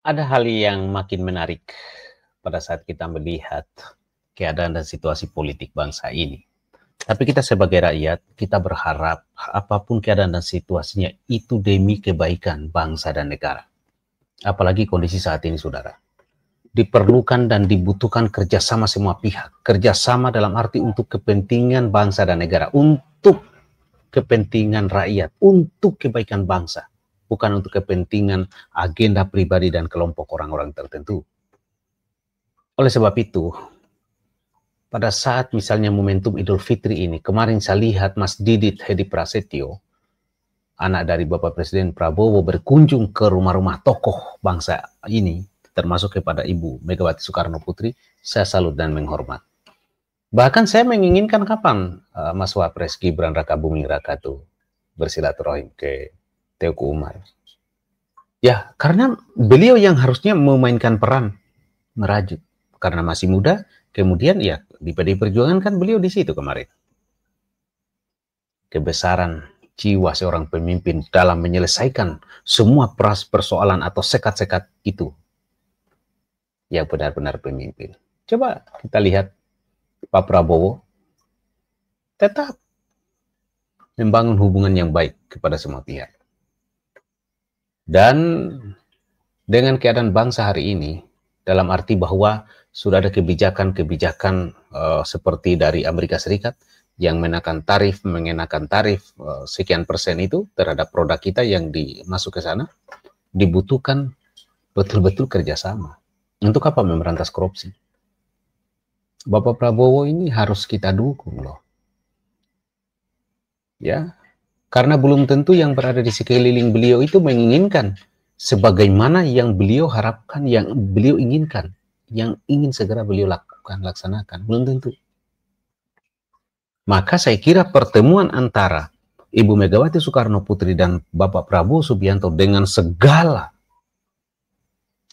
Ada hal yang makin menarik pada saat kita melihat keadaan dan situasi politik bangsa ini. Tapi kita sebagai rakyat, kita berharap apapun keadaan dan situasinya itu demi kebaikan bangsa dan negara. Apalagi kondisi saat ini, saudara. Diperlukan dan dibutuhkan kerjasama semua pihak. Kerjasama dalam arti untuk kepentingan bangsa dan negara. Untuk kepentingan rakyat. Untuk kebaikan bangsa. Bukan untuk kepentingan agenda pribadi dan kelompok orang-orang tertentu. Oleh sebab itu, pada saat misalnya momentum Idul Fitri ini, kemarin saya lihat Mas Didit Hedi Prasetyo, anak dari Bapak Presiden Prabowo, berkunjung ke rumah-rumah tokoh bangsa ini, termasuk kepada Ibu Megawati Soekarno Putri. Saya salut dan menghormat. Bahkan saya menginginkan kapan Mas Wapres Gibran Raka Buming Raka itu bersilaturahim ke Teuku Umar. Ya, karena beliau yang harusnya memainkan peran merajut. Karena masih muda, kemudian ya di PDI Perjuangan kan beliau di situ kemarin. Kebesaran jiwa seorang pemimpin dalam menyelesaikan semua persoalan atau sekat-sekat itu. Yang benar-benar pemimpin. Coba kita lihat Pak Prabowo tetap membangun hubungan yang baik kepada semua pihak. Dan dengan keadaan bangsa hari ini, dalam arti bahwa sudah ada kebijakan-kebijakan seperti dari Amerika Serikat yang mengenakan tarif sekian persen itu terhadap produk kita yang dimasuk ke sana, dibutuhkan betul-betul kerjasama. Untuk apa? Memberantas korupsi. Bapak Prabowo ini harus kita dukung loh. Ya, karena belum tentu yang berada di sekeliling beliau itu menginginkan sebagaimana yang beliau harapkan, yang beliau inginkan, yang ingin segera beliau laksanakan, belum tentu. Maka saya kira pertemuan antara Ibu Megawati Soekarno Putri dan Bapak Prabowo Subianto dengan segala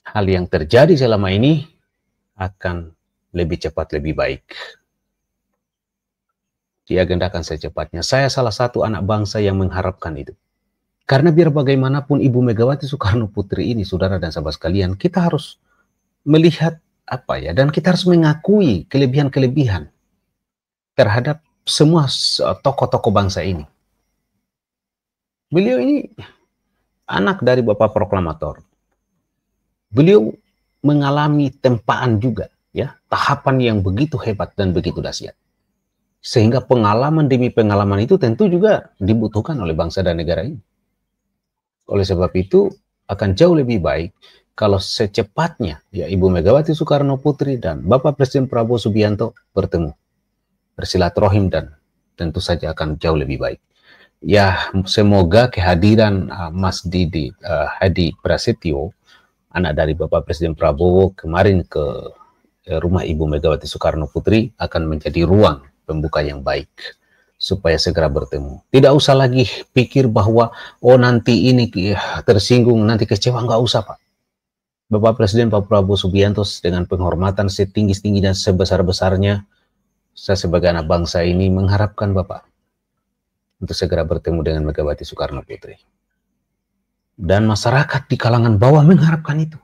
hal yang terjadi selama ini akan lebih cepat, lebih baik. Diagendakan secepatnya. Saya salah satu anak bangsa yang mengharapkan itu. Karena biar bagaimanapun Ibu Megawati Soekarno Putri ini, saudara dan sahabat sekalian, kita harus melihat apa ya, dan kita harus mengakui kelebihan-kelebihan terhadap semua tokoh-tokoh bangsa ini. Beliau ini anak dari Bapak Proklamator. Beliau mengalami tempaan juga, ya, tahapan yang begitu hebat dan begitu dahsyat. Sehingga pengalaman demi pengalaman itu tentu juga dibutuhkan oleh bangsa dan negara ini. Oleh sebab itu, akan jauh lebih baik kalau secepatnya ya Ibu Megawati Soekarno Putri dan Bapak Presiden Prabowo Subianto bertemu, bersilaturahim, dan tentu saja akan jauh lebih baik. Ya, semoga kehadiran Mas Didi Hedi Prasetyo, anak dari Bapak Presiden Prabowo, kemarin ke rumah Ibu Megawati Soekarno Putri akan menjadi ruang pembuka yang baik supaya segera bertemu. Tidak usah lagi pikir bahwa oh nanti ini tersinggung, nanti kecewa, nggak usah Pak. Bapak Presiden Pak Prabowo Subianto dengan penghormatan setinggi-tinggi dan sebesar-besarnya, saya sebagai anak bangsa ini mengharapkan Bapak untuk segera bertemu dengan Megawati Soekarno Putri. Dan masyarakat di kalangan bawah mengharapkan itu,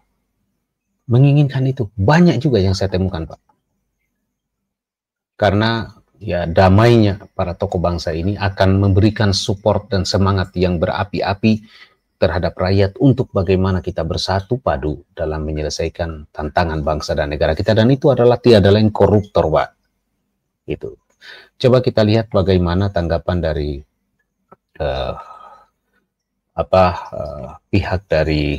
menginginkan itu. Banyak juga yang saya temukan Pak. Karena ya damainya para tokoh bangsa ini akan memberikan support dan semangat yang berapi-api terhadap rakyat untuk bagaimana kita bersatu padu dalam menyelesaikan tantangan bangsa dan negara kita, dan itu adalah tiada lain koruptor Pak. Itu. Coba kita lihat bagaimana tanggapan dari pihak dari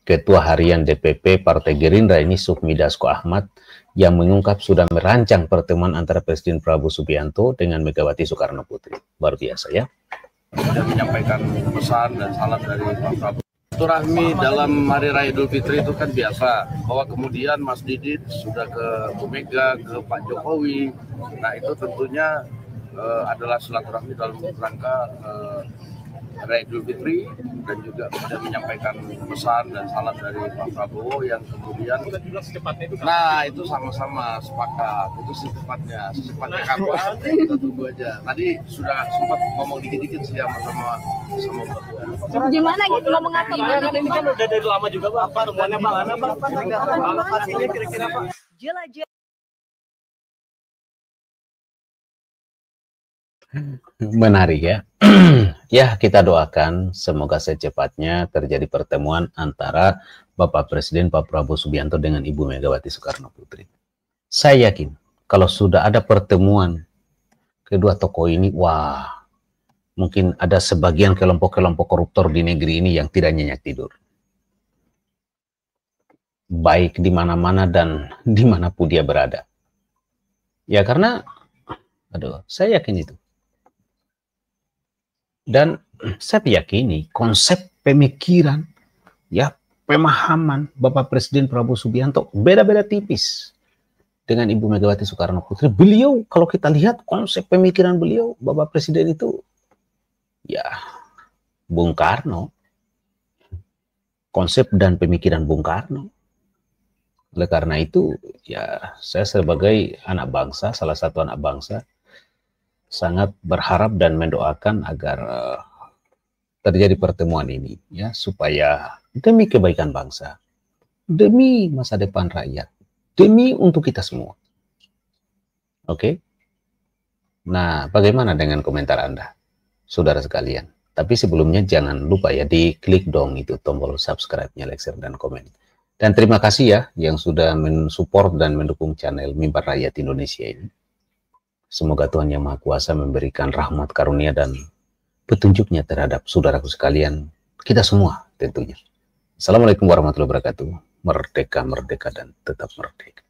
Ketua Harian DPP Partai Gerindra ini Sufmi Dasko Ahmad, yang mengungkap sudah merancang pertemuan antara Presiden Prabowo Subianto dengan Megawati Soekarno Putri. Luar biasa ya. Sudah menyampaikan pesan dan salam dari Pak Prabowo. Silaturahmi dalam Hari Raya Idul Fitri itu kan biasa, bahwa kemudian Mas Didit sudah ke Bu Mega, ke Pak Jokowi. Nah itu tentunya adalah silaturahmi dalam rangka Raya Idul Fitri, dan juga sudah menyampaikan pesan dan salam dari Pak Prabowo yang kemudian nah itu sama-sama sepakat, itu secepatnya kapan kita tunggu aja. Tadi sudah sempat ngomong dikit-dikit sih sama Bapak. Gimana gitu ngomong apa? Ini kan udah dari lama juga Pak. Apa temuannya Pak? Lokasinya kira-kira Pak? Jelajah. Menarik ya. Ya, kita doakan semoga secepatnya terjadi pertemuan antara Bapak Presiden Pak Prabowo Subianto dengan Ibu Megawati Soekarno Putri. Saya yakin kalau sudah ada pertemuan kedua tokoh ini, wah, mungkin ada sebagian kelompok-kelompok koruptor di negeri ini yang tidak nyenyak tidur. Baik di mana-mana dan dimanapun dia berada. Ya karena, saya yakin itu. Dan saya meyakini konsep pemikiran, ya pemahaman Bapak Presiden Prabowo Subianto beda-beda tipis dengan Ibu Megawati Soekarno Putri. Beliau, kalau kita lihat konsep pemikiran beliau, Bapak Presiden itu, ya Bung Karno, konsep dan pemikiran Bung Karno. Oleh karena itu, ya saya sebagai anak bangsa, salah satu anak bangsa, sangat berharap dan mendoakan agar terjadi pertemuan ini, ya supaya demi kebaikan bangsa, demi masa depan rakyat, demi untuk kita semua. Oke? Nah, bagaimana dengan komentar Anda, saudara sekalian? Tapi sebelumnya jangan lupa ya, diklik dong itu tombol subscribe-nya, like, share, dan komen. Dan terima kasih ya yang sudah mensupport dan mendukung channel Mimbar Rakyat Indonesia ini. Semoga Tuhan Yang Maha Kuasa memberikan rahmat karunia dan petunjuknya terhadap saudaraku sekalian, kita semua tentunya. Assalamualaikum warahmatullahi wabarakatuh. Merdeka, merdeka, dan tetap merdeka.